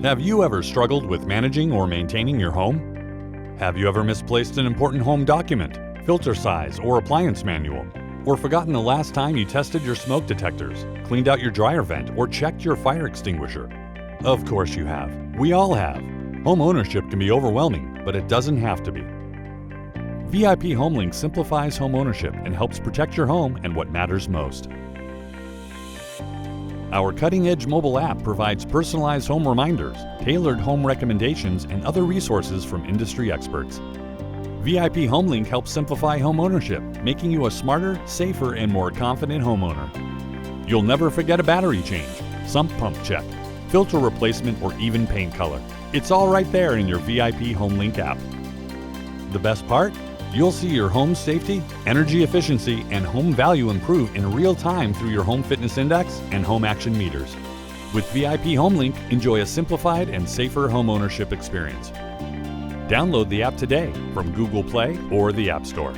Have you ever struggled with managing or maintaining your home? Have you ever misplaced an important home document, filter size, or appliance manual? Or forgotten the last time you tested your smoke detectors, cleaned out your dryer vent, or checked your fire extinguisher? Of course you have. We all have. Home ownership can be overwhelming, but it doesn't have to be. vipHomeLink simplifies home ownership and helps protect your home and what matters most. Our cutting-edge mobile app provides personalized home reminders, tailored home recommendations, and other resources from industry experts. vipHomeLink helps simplify home ownership, making you a smarter, safer, and more confident homeowner. You'll never forget a battery change, sump pump check, filter replacement, or even paint color. It's all right there in your vipHomeLink app. The best part? You'll see your home safety, energy efficiency, and home value improve in real time through your Home Fitness Index and Home Action Meters. With vipHomeLink, enjoy a simplified and safer home ownership experience. Download the app today from Google Play or the App Store.